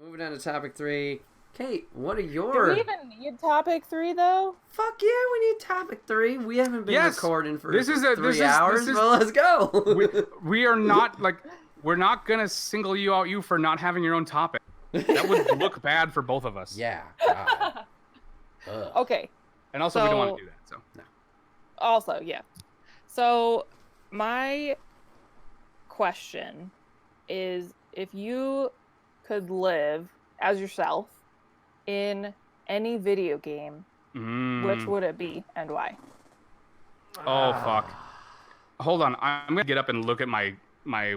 moving on to topic 3. Kate, what are Do your... we even need topic 3 though? Fuck yeah, we need topic 3. We haven't been Yes, recording for this is a- 3 this is- hours, this is- but let's go. We are not we're not gonna single you out for not having your own topic. That would look bad for both of us. Yeah, God. Ugh. Okay. And also, we don't want to do that. So Also, yeah. So, my question is, if you could live as yourself in any video game, which would it be and why? Oh fuck! Hold on, I'm gonna get up and look at my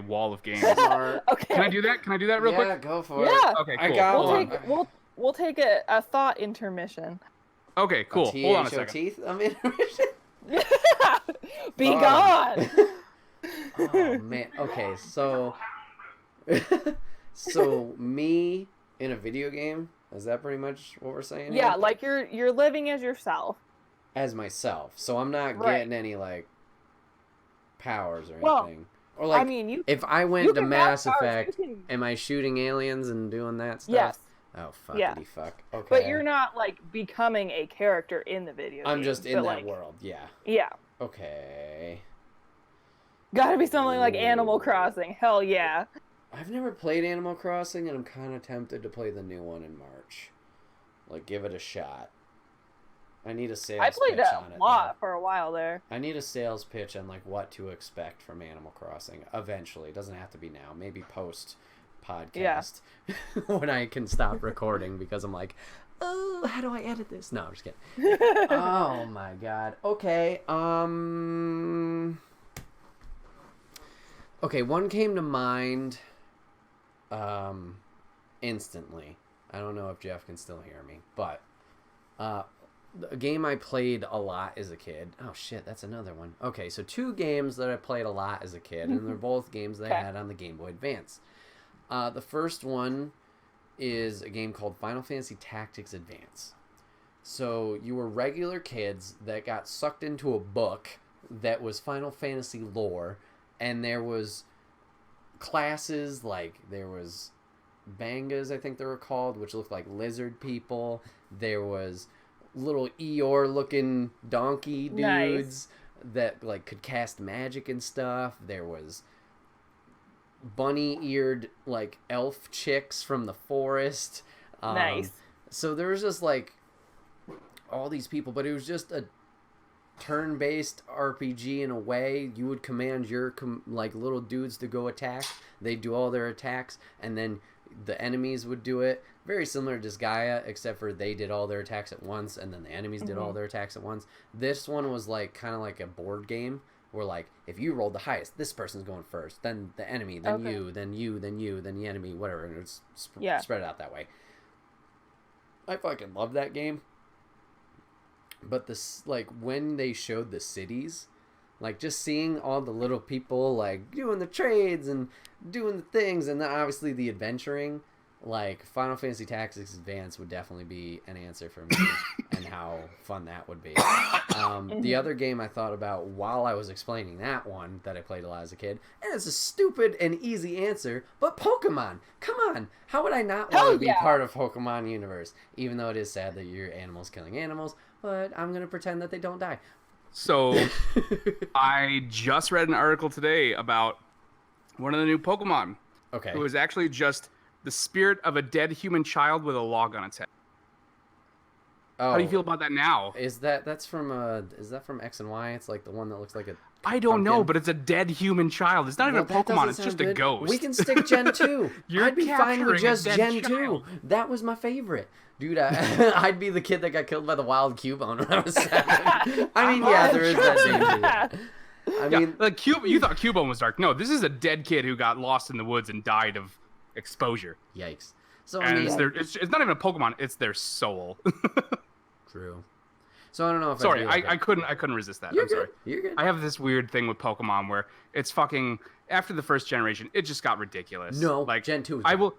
wall of games. Smart. Okay. Can I do that? Can I do that real Yeah, quick? go for it. Yeah. Okay, I cool. got Hold on. We'll take a thought intermission. Okay, cool. Hold on a second. Teeth? I mean, Be Oh. gone. oh man. Okay, so so me in a video game, is that pretty much what we're saying? Yeah, here? like you're living as yourself. As myself. So I'm not Right. getting any like powers or Well, anything. Or like I mean, you if I you went to can have Mass powers, Effect, you can- am I shooting aliens and doing that stuff? Yes, Oh fuckity Yeah. fuck. Okay. but you're not like becoming a character in the video game. I'm just in but, that like, world. Yeah. Yeah, Okay. gotta be something like Animal Ooh. Crossing. Hell yeah. I've never played Animal Crossing, and I'm kind of tempted to play the new one in March. Like, give it a shot. I need a sales I played pitch it on a it. lot though. for a while there. I need a sales pitch on like what to expect from Animal Crossing. Eventually, it doesn't have to be now. Maybe post podcast when I can stop recording because I'm like, oh, how do I edit this? No, I'm just kidding. Oh my god. Okay. Okay, one came to mind instantly. I don't know if Jeff can still hear me, but a game I played a lot as a kid. Oh shit, that's another one. Okay, so 2 games that I played a lot as a kid, and they're both games that I Okay. had on the Game Boy Advance. The first one is a game called Final Fantasy Tactics Advance. So you were regular kids that got sucked into a book that was Final Fantasy lore, and there was classes, like there was Bangas, I think they were called, which looked like lizard people. There was little Eeyore looking donkey dudes that like could cast magic and stuff. There was bunny eared like elf chicks from the forest. Nice. So there was just like all these people, but it was just a turn-based RPG in a way. You would command your like little dudes to go attack. They'd do all their attacks, and then the enemies would do it. Very similar to Disgaea, except for they did all their attacks at once, and then the enemies did all their attacks at once. This one was like kind of like a board game, where like if you rolled the highest, this person's going first, then the enemy, then Okay. you, then you, then you, then the enemy, whatever, and it's Yeah. spread it out that way. I fucking love that game. But this, like, when they showed the cities, like, just seeing all the little people, like, doing the trades and doing the things, and then obviously the adventuring, like, Final Fantasy Tactics Advance would definitely be an answer for me, and how fun that would be. The other game I thought about while I was explaining that one that I played a lot as a kid, and it's a stupid and easy answer, but Pokemon! Come on! How would I not want Hell to be yeah. part of Pokemon universe? Even though it is sad that your animals killing animals, but I'm gonna pretend that they don't die. So I just read an article today about one of the new Pokemon. Okay. It was actually just the spirit of a dead human child with a log on its head. Oh, How do you feel about that now? Is that from X and Y? It's like the one that looks like a I don't know, pumpkin? but it's a dead human child. It's not even a Well, that Pokemon. doesn't It's sound just a good. ghost. We can stick Gen 2. You're I'd be fine with capturing a just dead Gen 2. child. That was my favorite. Dude, I'd be the kid that got killed by the wild Cubone when I was 7. I mean, yeah, there is that danger. I Yeah, mean, like you thought Cubone was dark. No, this is a dead kid who got lost in the woods and died of exposure. yikes. So I And mean, it's not even a Pokemon. It's their soul. true. So I don't know if Sorry, I'd be I couldn't resist that. You're I'm good. sorry. You're good. I have this weird thing with Pokemon where it's fucking after the first generation, it just got ridiculous. No, like Gen 2 is I bad. will.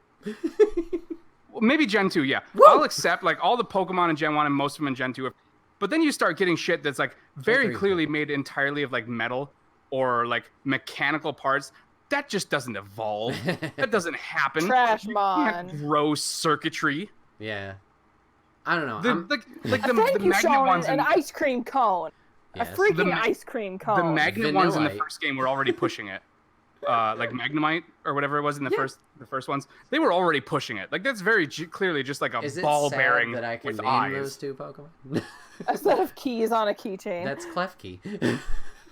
Well, maybe Gen 2, yeah. Woo! I'll accept like all the Pokemon in Gen 1 and most of them in Gen 2. But then you start getting shit that's like very 3 is clearly made entirely of like metal or like mechanical parts. That just doesn't evolve. That doesn't happen. Trash You mon. can't grow circuitry. Yeah. I don't know. The Thank magnet you, Sean, ones an ice cream cone. Yes. A freaking The ma- ice cream cone. the magnet ones in the Vanillite. first game were already pushing it. Like Magnemite or whatever it was in the first ones, they were already pushing it. Like that's very clearly just like a Is it ball sad bearing that I can with name eyes. those two Pokemon? A set of keys on a keychain. That's Klefki.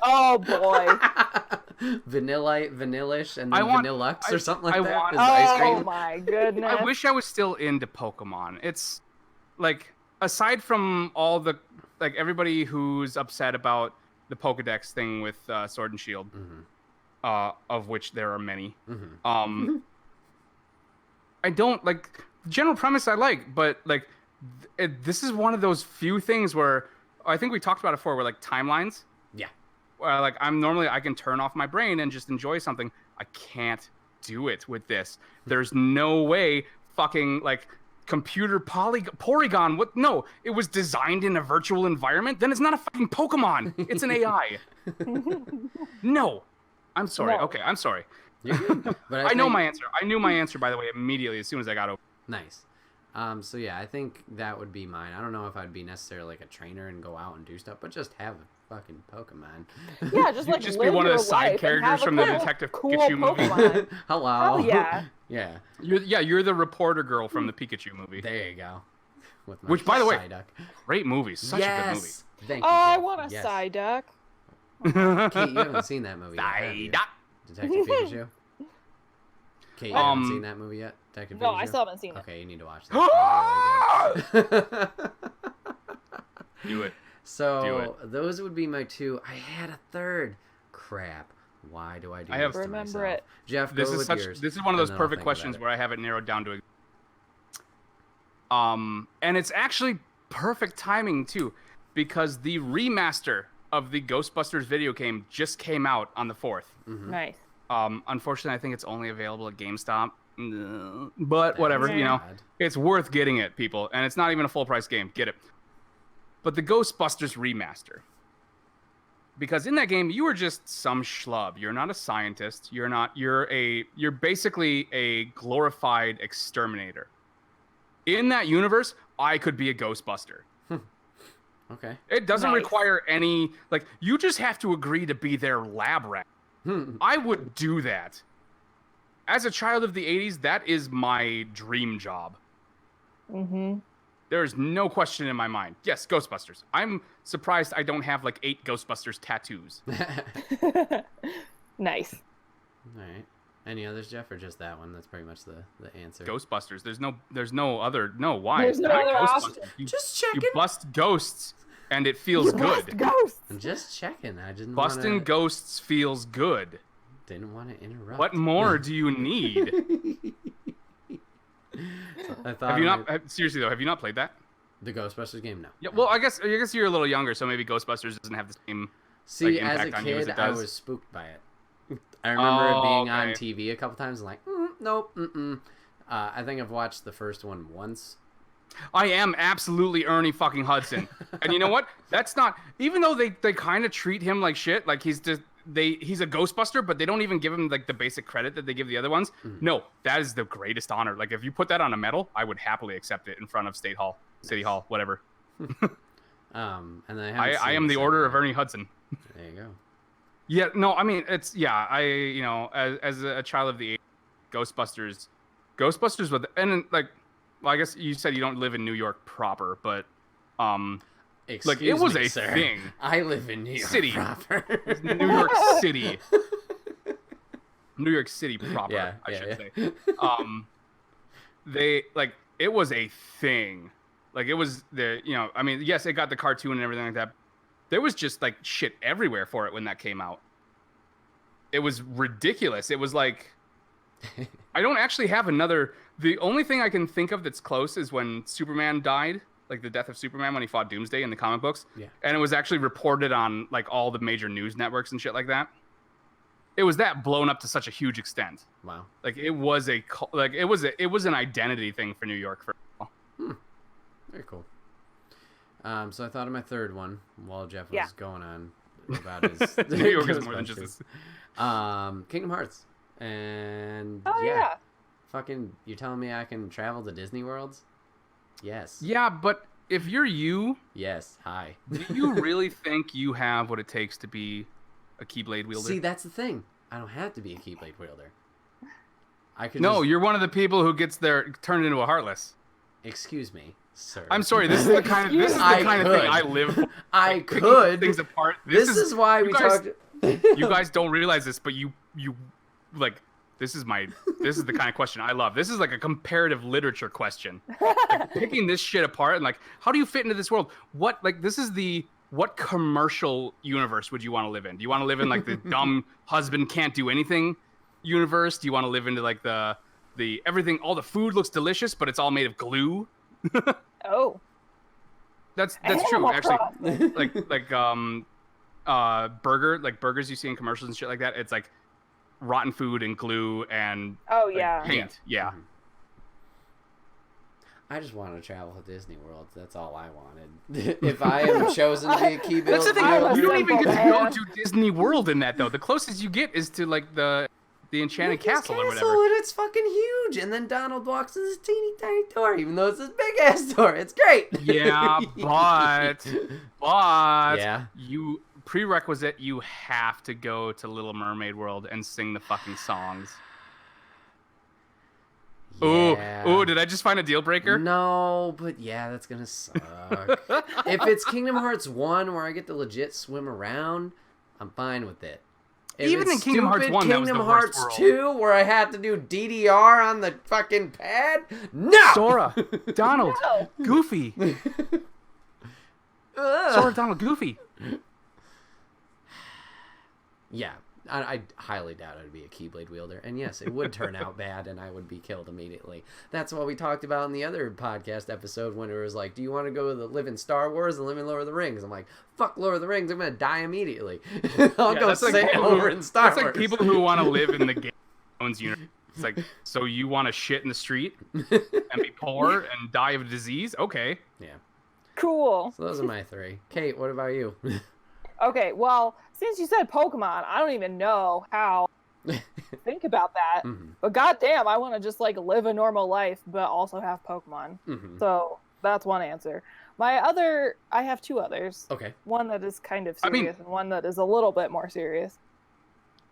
Oh boy. Vanillite, Vanillish, and I then want- Vanillux or something like I that. want- is the ice Oh cream. my goodness. I wish I was still into Pokemon. It's like aside from all the like everybody who's upset about the Pokedex thing with Sword and Shield, of which there are many. I don't like the general premise. I like, but like this is one of those few things where I think we talked about it before. Where like timelines. Yeah. Like I can turn off my brain and just enjoy something. I can't do it with this. There's no way fucking like computer Porygon. What? No, it was designed in a virtual environment. Then it's not a fucking Pokemon. It's an AI. No, I'm sorry. No. Okay, I'm sorry. You're good. But I know think- my answer. I knew my answer by the way immediately as soon as I got over. Nice. So yeah, I think that would be mine. I don't know if I'd be necessarily like a trainer and go out and do stuff, but just have a fucking Pokemon. Yeah, just You like just be live one of the your side life and characters have a from the cool- Detective cool Pikachu movie. Pokemon. Hello. Hell yeah. Yeah. You're the reporter girl from the Pikachu movie. There you go. With my Which, by the way, Psyduck. Great movie. Such a good movie. Yes. Thank Oh, you. I Jeff. want a Yes. Psyduck. Kate, you haven't seen that movie yet, have you? Psyduck. Detective Pikachu. Kate, you haven't seen that movie yet? Detective No, Pikachu? I still haven't seen it. Okay, you need to watch that. It's really good. Do it. So those would be my two. I had a third. Crap. Why do I do I have- this to Remember myself? it. Jeff, This go is with such. yours, This is one of and those then I'll perfect think questions about it. where I have it narrowed down to. And it's actually perfect timing too, because the remaster of the Ghostbusters video game just came out on the 4th. Nice. Unfortunately, I think it's only available at GameStop. But whatever, That's you know, bad. it's worth getting it, people, and it's not even a full price game. Get it. But the Ghostbusters remaster. Because in that game, you are just some schlub. You're not a scientist. You're basically a glorified exterminator. In that universe, I could be a Ghostbuster. Okay. It doesn't Nice. require any, like, you just have to agree to be their lab rat. I would do that. As a child of the 80s, that is my dream job. Mm-hmm. There's no question in my mind. Yes, Ghostbusters. I'm surprised I don't have like 8 Ghostbusters tattoos. Nice. All right. Any others, Jeff, or just that one? That's pretty much the answer. Ghostbusters. There's no other. No, why? There's no Why other Ghostbusters? option. Just You checking. bust ghosts, and it feels You good. bust ghosts. I'm just checking. I didn't Busting wanna, ghosts feels good. Didn't want to interrupt. What more do you need? I thought Have you I not? might- Seriously though, have you not played that? the Ghostbusters game? No. Yeah. Well, I guess you're a little younger, so maybe Ghostbusters doesn't have the same. See, like, as a impact on you as kid, it I does. was spooked by it. I remember it being on okay. TV a couple times. And like, nope, mm-mm. I think I've watched the first one once. I am absolutely Ernie fucking Hudson. And you know what? That's not, even though they kind of treat him like shit, like he's a Ghostbuster, but they don't even give him like the basic credit that they give the other ones. No, that is the greatest honor. Like if you put that on a medal, I would happily accept it in front of State Hall, City Hall, whatever. And then I, haven't I seen am the second Order of one. Ernie Hudson. There you go. Yeah, no, I mean, it's, yeah, as a child of the 80s, Ghostbusters with, and like, well, I guess you said you don't live in New York proper, but, Excuse it was me, a sir. thing. I live in New York City. proper. New York City. New York City proper, Yeah, I yeah, should yeah. say. They, like, it was a thing. Like, it was I mean, yes, it got the cartoon and everything like that. There was just, like, shit everywhere for it when that came out. It was ridiculous. It was like, I don't actually have another. The only thing I can think of that's close is when Superman died, like the death of Superman when he fought Doomsday in the comic books. Yeah. And it was actually reported on like all the major news networks and shit like that. It was that blown up to such a huge extent. Wow. Like it was it was an identity thing for New York for. Very cool. So I thought of my third one while Jeff was Yeah. going on about his New York is more than just Ghostbusters. this. Kingdom Hearts. And Oh yeah. fucking, you're telling me I can travel to Disney Worlds? Yes. Yeah, but if you're you, Yes. Hi. do you really think you have what it takes to be a Keyblade wielder? See, that's the thing. I don't have to be a Keyblade wielder. I could No, just... you're one of the people who gets turned into a Heartless. Excuse me, sir. I'm sorry. This is the kind of thing I live for. I Like, picking could. things apart. This is why you we guys- talked. You guys don't realize this, but you like this is the kind of question I love. This is like a comparative literature question. Like, picking this shit apart and like, how do you fit into this world? What what commercial universe would you want to live in? Do you want to live in like the dumb husband can't do anything universe? Do you want to live into like the everything, all the food looks delicious, but it's all made of glue? Oh. That's Animal true, actually. Crossing. Burgers you see in commercials and shit like that. It's like rotten food and glue and Oh like, yeah. paint. Yeah. Mhm. I just want to travel to Disney World. That's all I wanted. If I am chosen to be a Keyblade That's the thing. I'm a You don't even get to simple go man. to Disney World in that though. The closest you get is to like the Enchanted Mickey's Castle or whatever. and it's fucking huge. And then Donald walks in this teeny tiny door, even though it's this big ass door. It's great. Yeah, but Yeah. you prerequisite, you have to go to Little Mermaid World and sing the fucking songs. Yeah. Ooh, did I just find a deal breaker? No, but yeah, that's gonna suck. If it's Kingdom Hearts 1 where I get to legit swim around, I'm fine with it. If Even it's in Kingdom Hearts stupid 1, that was the Kingdom worst Hearts world. 2 where I had to do DDR on the fucking pad, no! Sora, Donald, No. Goofy. Ugh. Sora, Donald, Goofy. Yeah, I highly doubt I'd be a Keyblade wielder. And yes, it would turn out bad and I would be killed immediately. That's what we talked about in the other podcast episode when it was like, do you want to go live in Star Wars and live in Lord of the Rings? I'm like, fuck Lord of the Rings, I'm going to die immediately. I'll go that's like sit people over who- in Star That's Wars. like people who want to live in the Game of Thrones universe. It's like, so you want to shit in the street and be poor and die of a disease? Okay. Yeah, Cool. so those are my three. Kate, what about you? Okay, well, since you said Pokemon, I don't even know how to think about that. Mhm, But goddamn, I want to just like live a normal life, but also have Pokemon. mhm. So that's one answer. I have two others. Okay. One that is kind of I mean- serious and one that is a little bit more serious.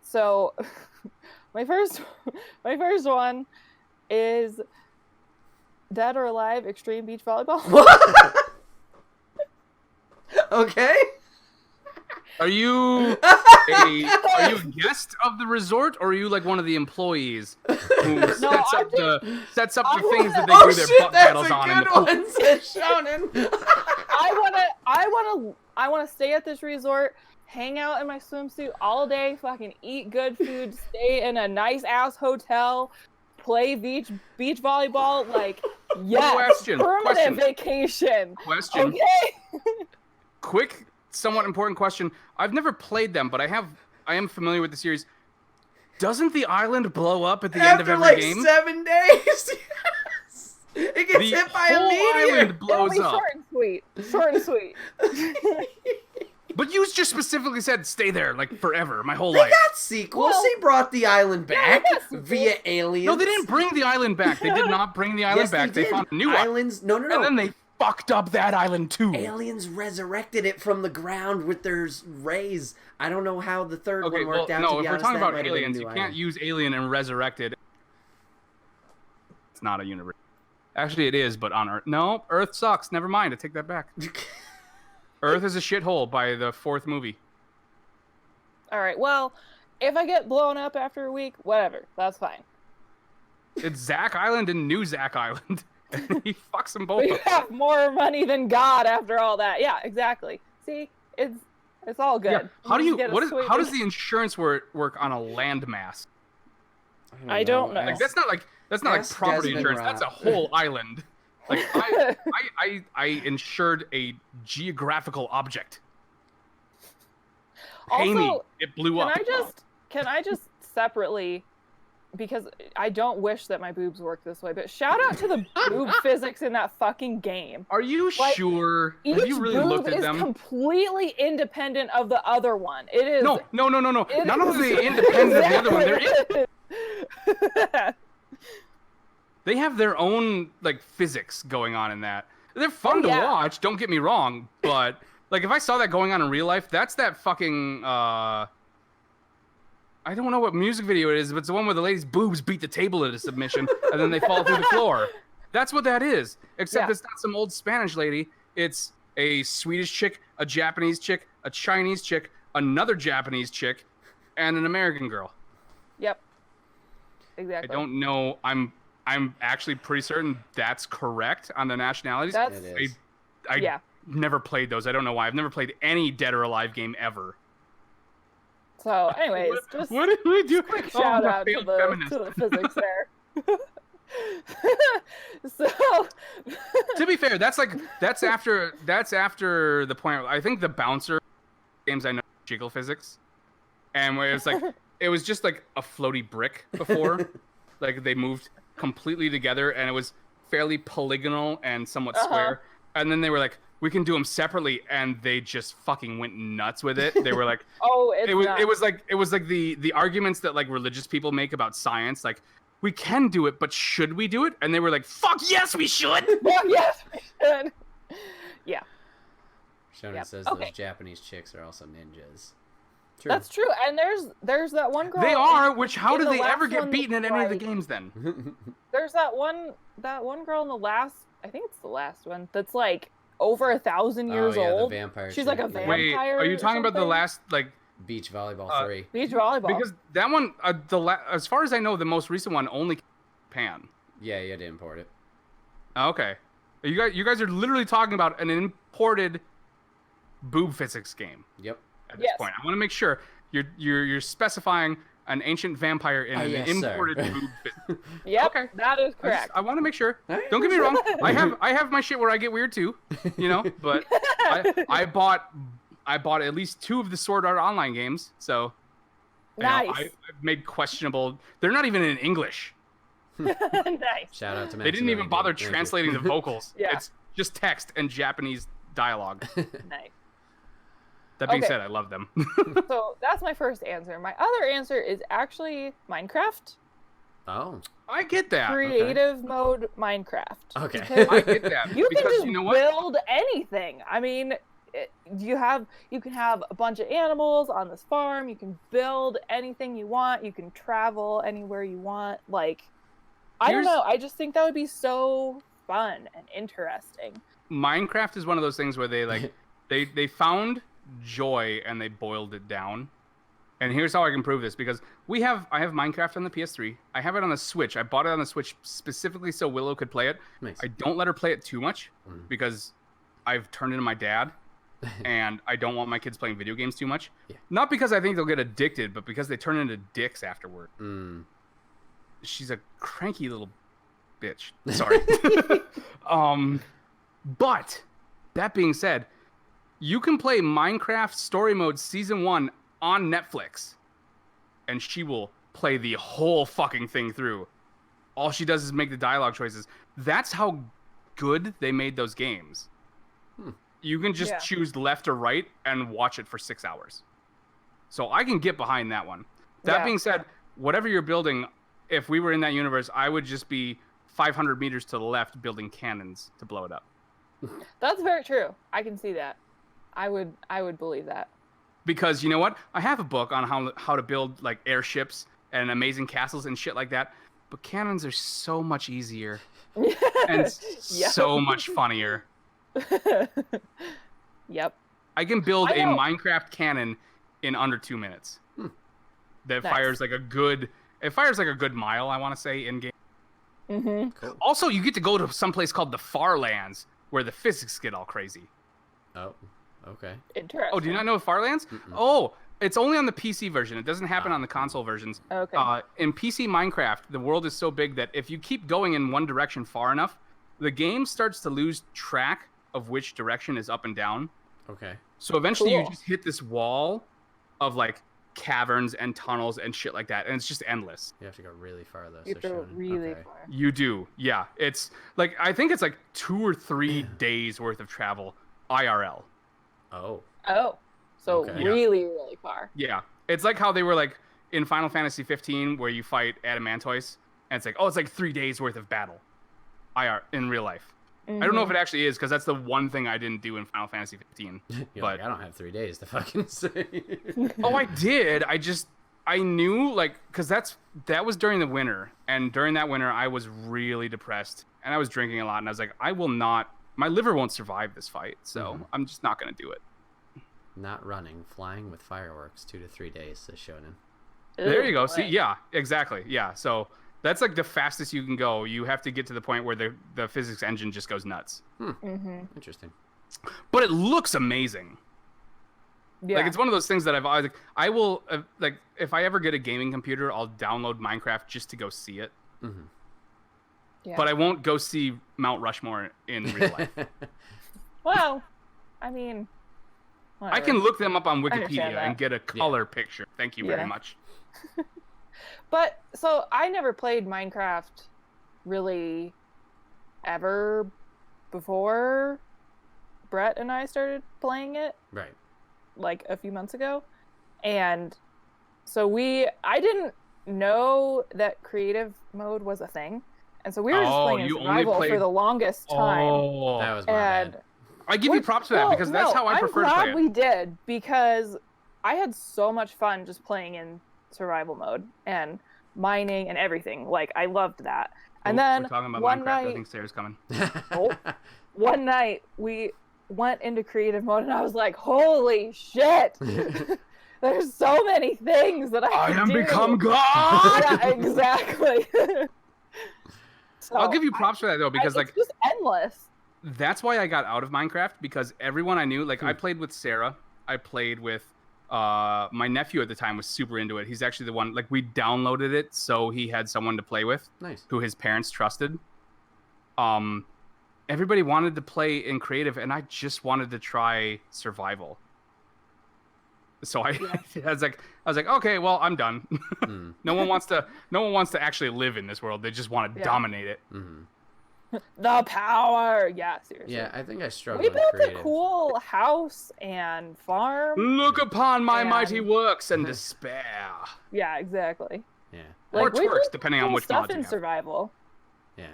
So my first one is Dead or Alive Extreme Beach Volleyball. Okay. Are you a guest of the resort, or are you like one of the employees who sets up the things that they Oh do their shit, butt that's battles a on in the good pool? one, says Shonen. I wanna stay at this resort, hang out in my swimsuit all day, fucking eat good food, stay in a nice ass hotel, play beach volleyball, like yes, Question. permanent vacation. Question. Okay. Quick, somewhat important question. I've never played them, but I am familiar with the series. Doesn't the island blow up at the end of After every like game? 7 days. Yes. It gets The hit by a whole meteor. island It'll blows be up. short and sweet. Short and sweet. But you just specifically said stay there like forever, my whole They life. got sequels. Well, They brought the island back got sequels. via aliens. No, they didn't bring the island back. They did not bring the island Yes, back. They did. found a new island. islands. No, And then they fucked up that island too. Aliens resurrected it from the ground with their rays. I don't know how the third Okay, one well, worked out. no, to if be we're honest, talking that about might have been a aliens, new you can't island. use alien and resurrected. It's not a universe. Actually, it is, but on Earth. No, Earth sucks. Never mind. I take that back. Earth is a shithole by the fourth movie. All right. Well, if I get blown up after a week, whatever. That's fine. It's Zack Island and New Zack Island. And he fucks them both We up. have more money than God after all that. Yeah, exactly. See, it's all good. Yeah. How do you? Get a What is? sweet How does the insurance work on a landmass? I don't know. Like that's not like Ask property Desmond insurance. Rock. That's a whole island. Like I insured a geographical object. Pay me. Also, It blew Can up. can I just separately, because I don't wish that my boobs work this way, but shout out to the boob physics in that fucking game. Are you Like, sure? Each Have you really boob looked at is them? completely independent of the other one. It is. No. it Not is- only are they independent of the other one, they're They have their own like physics going on in that. They're fun to watch, don't get me wrong, but like if I saw that going on in real life, that's that fucking I don't know what music video it is, but it's the one where the lady's boobs beat the table at a submission and then they fall through the floor. That's what that is. Except it's not some old Spanish lady. It's a Swedish chick, a Japanese chick, a Chinese chick, another Japanese chick, and an American girl. Yep. Exactly. I don't know. I'm actually pretty certain that's correct on the nationalities. I never played those. I don't know why. I've never played any Dead or Alive game ever. So, anyways, what did we do? Quick shout out to the physics there. So, to be fair, that's after the point. I think the bouncer games I know jiggle physics, and where it's like it was just like a floaty brick before, like they moved completely together, and it was fairly polygonal and somewhat square. And then they were like, we can do them separately, and they just fucking went nuts with it. They were like, it was like the arguments that like religious people make about science, like we can do it, but should we do it? And they were like, fuck yes, we should. Well, yes, we should. Yeah. Shona says those Japanese chicks are also ninjas. True. That's true. And there's that one girl. They are. How do they ever get beaten in any of the games then? There's that one girl in the last. I think it's the last one. That's like over 1,000 years old. The vampire. She's like a vampire. Wait, are you talking about the last like Beach Volleyball 3? Beach Volleyball. Because that one, as far as I know, the most recent one only Japan. Yeah, you had to import it. Okay, you guys are literally talking about an imported boob physics game. Yep. At this point, I want to make sure you're specifying an ancient vampire in an imported boob physics. Yep. Okay. That is correct. I want to make sure. Don't get me wrong. I have my shit where I get weird too, but I bought at least 2 of the Sword Art Online games, so nice. I've made questionable. They're not even in English. Nice. Shout out to Max. They didn't even bother translating the vocals. Yeah. It's just text and Japanese dialogue. Nice. That being said, I love them. So that's my first answer. My other answer is actually Minecraft. Oh. I get that. Creative mode Minecraft. Okay. I get that. You can just build anything. I mean, you can have a bunch of animals on this farm. You can build anything you want. You can travel anywhere you want. Like, I don't know. I just think that would be so fun and interesting. Minecraft is one of those things where they like they found joy and they boiled it down. And here's how I can prove this, because I have Minecraft on the PS3. I have it on the Switch. I bought it on the Switch specifically so Willow could play it. Nice. I don't let her play it too much because I've turned into my dad and I don't want my kids playing video games too much. Yeah. Not because I think they'll get addicted, but because they turn into dicks afterward. She's a cranky little bitch. Sorry. But that being said, you can play Minecraft Story Mode Season 1 on Netflix, and she will play the whole fucking thing through. All she does is make the dialogue choices. That's how good they made those games. You can just choose left or right and watch it for 6 hours. So I can get behind that one. That being said, whatever you're building, if we were in that universe, I would just be 500 meters to the left building cannons to blow it up. That's very true. I can see that. I would believe that. Because you know what? I have a book on how to build like airships and amazing castles and shit like that. But cannons are so much easier and so much funnier. Yep. I can build a Minecraft cannon in under 2 minutes. That fires like a good mile, I want to say, in game. Cool. Also, you get to go to some place called the Farlands where the physics get all crazy. Oh. Okay. Interesting. Oh, do you not know Farlands? Oh, it's only on the PC version. It doesn't happen on the console versions. Okay. In PC Minecraft, the world is so big that if you keep going in one direction far enough, the game starts to lose track of which direction is up and down. Okay. So eventually you just hit this wall of like caverns and tunnels and shit like that, and it's just endless. You have to go really far though. You have to go really far. You do. Yeah. It's like, I think it's like 2 or 3 days worth of travel IRL. Oh. So really, really far. Yeah. It's like how they were like, in Final Fantasy 15 where you fight Adamantoise, and it's like, oh, it's like 3 days worth of battle, IR in real life. I don't know if it actually is, because that's the one thing I didn't do in Final Fantasy 15. You're But like, I don't have 3 days to fucking say. oh, I did. I knew, like, because that was during the winter, and during that winter I was really depressed, and I was drinking a lot, and I was like, my liver won't survive this fight, so I'm just not gonna do it. Not running, flying with fireworks, 2 to 3 days, says Shonen. There you go. Boy. See, yeah, exactly. Yeah, so that's like the fastest you can go. You have to get to the point where the physics engine just goes nuts. Interesting. But it looks amazing. Yeah. Like, it's one of those things that I've always, like, I will, like, if I ever get a gaming computer, I'll download Minecraft just to go see it. Yeah. But I won't go see Mount Rushmore in real life. Well, I mean, I whatever. can look them up on understand Wikipedia that. and get a color picture. Thank you very Yeah. much. But so I never played Minecraft really ever before Brett and I started playing it Right. like a few months ago. And so I didn't know that creative mode was a thing. And so we were just Oh, playing in you only survival played- for the longest time. Oh, That was my And bad. I give you props for that, because that's how I prefer to I'm play glad it. we did, because I had so much fun just playing in survival mode and mining and everything. Like, I loved that. And then we're talking about one Minecraft. I night, think Sarah's coming. one night we went into creative mode, and I was like, "Holy shit! There's so many things that I can do." become God. Yeah, exactly. So, I'll give you props for that though, because it's just endless. that's why I got out of Minecraft, because everyone I knew, like, I played with Sarah, I played with my nephew at the time was super into it. He's actually the one, like, we downloaded it so he had someone to play with Nice. who his parents trusted. Everybody wanted to play in creative, and I just wanted to try survival. So I was like, okay, well, I'm done. No one wants to actually live in this world. They just want to dominate it. The power. Yeah, seriously. Yeah, I think I struggled We in built creative. a cool house and farm. Look upon my And- mighty works and despair. Yeah, exactly. Yeah. Or we twerks, built depending on cool which stuff mod you in have. survival. Yeah.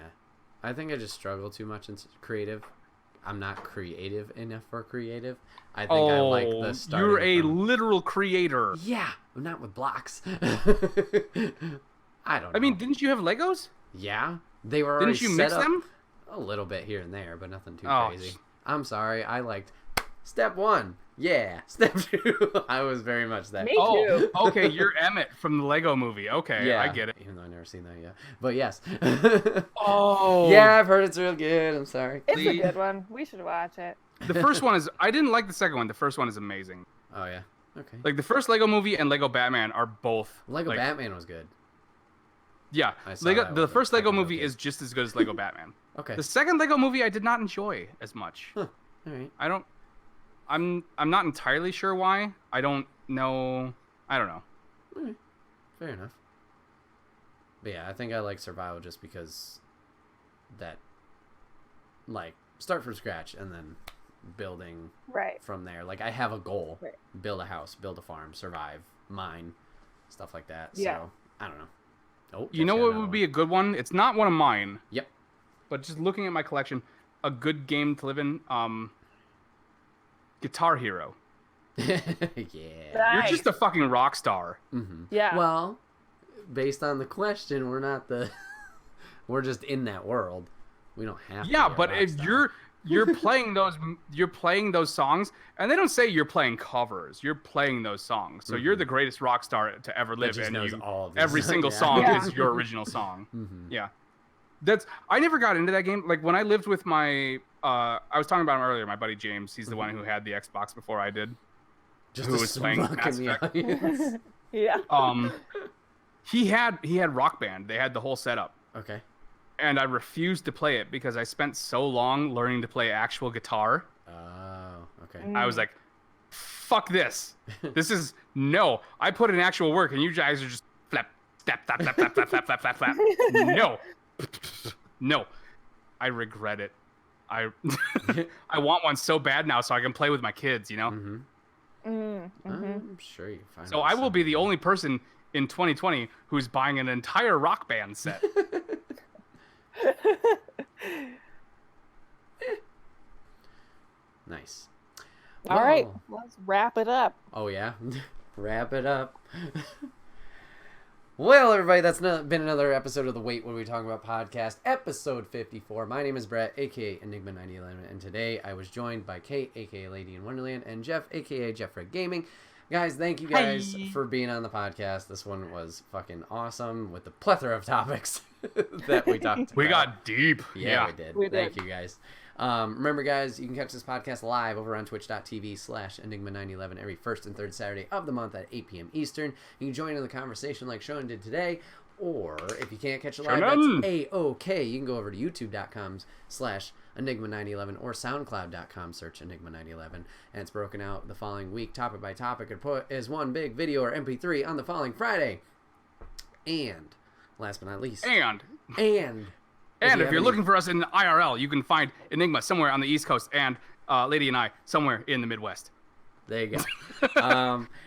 I think I just struggle too much in creative. I'm not creative enough for creative. I think I like the starting you're a from- literal creator. Yeah, not with blocks. I don't know. I mean, didn't you have Legos? yeah, they were Didn't already you set mix up them? a little bit here and there, but nothing too Oh, crazy. I'm sorry. I liked step 1. Yeah. Step 2. I was very much that. Me too. Okay, you're Emmett from the Lego movie. Okay, Yeah, I get it. Even though I've never seen that yet. But yes. Oh. Yeah, I've heard it's real good. I'm sorry. It's a See? good one. We should watch it. The first one is, I didn't like the second one. The first one is amazing. Oh yeah. Okay. Like, the first Lego movie and Lego Batman are both Lego like, Batman was good. Yeah, I saw Lego. that The with first the Lego second movie Lego. is just as good as Lego Batman. Okay. The second Lego movie I did not enjoy as much. All right. I'm not entirely sure why. I don't know. Fair enough. But yeah, I think I like survival just because that, like, start from scratch and then building Right. from there. Like, I have a goal: Right. build a house, build a farm, survive, mine, stuff like that. Yeah. So I don't know. Oh, You know what would be a good one? It's not one of mine, Yep. but just looking at my collection, a good game to live in. Guitar Hero. Yeah. You're just a fucking rock star. Mm-hmm. Yeah. Well, based on the question, we're not the. We're just in that world. We don't have. to Yeah, be a but rock if star. you're playing those songs, and they don't say you're playing covers. You're playing those songs, so you're the greatest rock star to ever That live, just and knows you, all of these every songs, single yeah. song Yeah. is your original song. Mhm. Yeah, I never got into that game. Like, when I lived with my, I was talking about him earlier. My buddy James, he's the one who had the Xbox before I did. Just who a was playing smoke Mass in the Effect. audience. Yeah. He had Rock Band. They had the whole setup. Okay. And I refused to play it because I spent so long learning to play actual guitar. Oh, okay. I was like, fuck this. This is no. I put in actual work and you guys are just flap, flap, flap, flap, flap, flap, flap, flap, flap, flap. No. No. I regret it. I want one so bad now so I can play with my kids, you know? Mm-hmm. Mm-hmm. I'm sure you can find. So out I will be the only person in 2020 who's buying an entire Rock Band set. Nice. All right, Well, let's wrap it up. Oh yeah, wrap it up. Well, everybody, that's been another episode of the Wait What Are We Talking About podcast, episode 54. My name is Brett, aka Enigma 9011, and today I was joined by Kate, aka Lady in Wonderland, and Jeff, aka Jeffrey Gaming. Guys, thank you guys for being on the podcast. This one was fucking awesome with the plethora of topics that we talked about. We got deep. Yeah, we did. We Thank did. you guys. Remember, guys, you can catch this podcast live over on twitch.tv/Enigma911 every first and third Saturday of the month at 8 p.m. Eastern. You can join in the conversation like Sean did today, or if you can't catch it live, Shannon. that's A-OK. You can go over to youtube.com/Enigma911 or SoundCloud.com, search Enigma911, and it's broken out the following week, topic by topic, and put as one big video or MP3 on the following Friday. And, last but not least, And if if you're looking for us in IRL, you can find Enigma somewhere on the East Coast and Lady and I somewhere in the Midwest. There you go.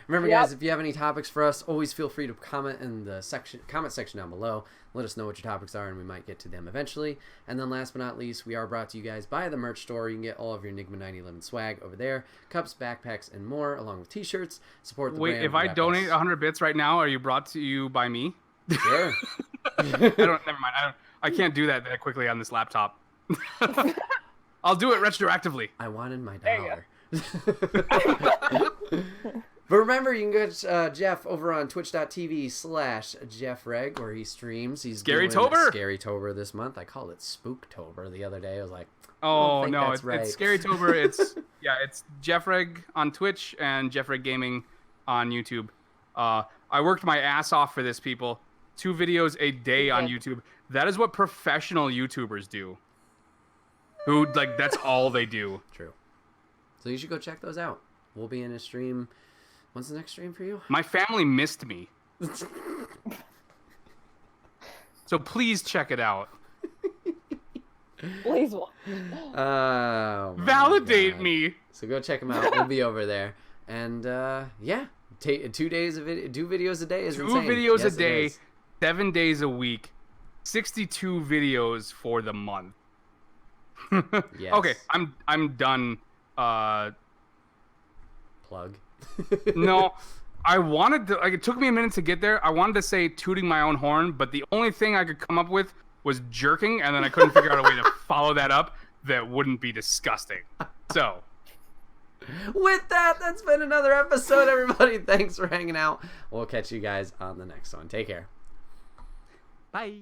Remember, guys, if you have any topics for us, always feel free to comment in the comment section down below. Let us know what your topics are, and we might get to them eventually. And then last but not least, we are brought to you guys by the merch store. You can get all of your Enigma 9011 swag over there. Cups, backpacks, and more, along with t-shirts. Support the Wait, brand. if I Wrap donate us. 100 bits right now, are you brought to you by me? Sure. Never mind. I can't do that quickly on this laptop. I'll do it retroactively. I wanted my There you dollar. But remember, you can get Jeff over on twitch.tv/JeffReg, where he streams. He's doing Scarytober. Scarytober this month. I called it Spooktober the other day. I was like, Oh think no, that's right. it's Scarytober. It's it's Jeffreg on Twitch and Jeffreg Gaming on YouTube. I worked my ass off for this, people. 2 videos a day on YouTube. That is what professional YouTubers do. Who that's all they do. True. So you should go check those out. We'll be in a stream. When's the next stream for you? My family missed me. So please check it out. Please. Oh, my Validate God. me. So go check them out. We'll be over there. And yeah, 2 days of video, 2 videos a day is 2 insane. videos Yes, a it day, is. 7 days a week, 62 videos for the month. Yes. Okay, I'm done. Plug. No, I wanted to. It took me a minute to get there. I wanted to say tooting my own horn, but the only thing I could come up with was jerking, and then I couldn't figure out a way to follow that up that wouldn't be disgusting. So. With that, that's been another episode, everybody. Thanks for hanging out. We'll catch you guys on the next one. Take care. Bye.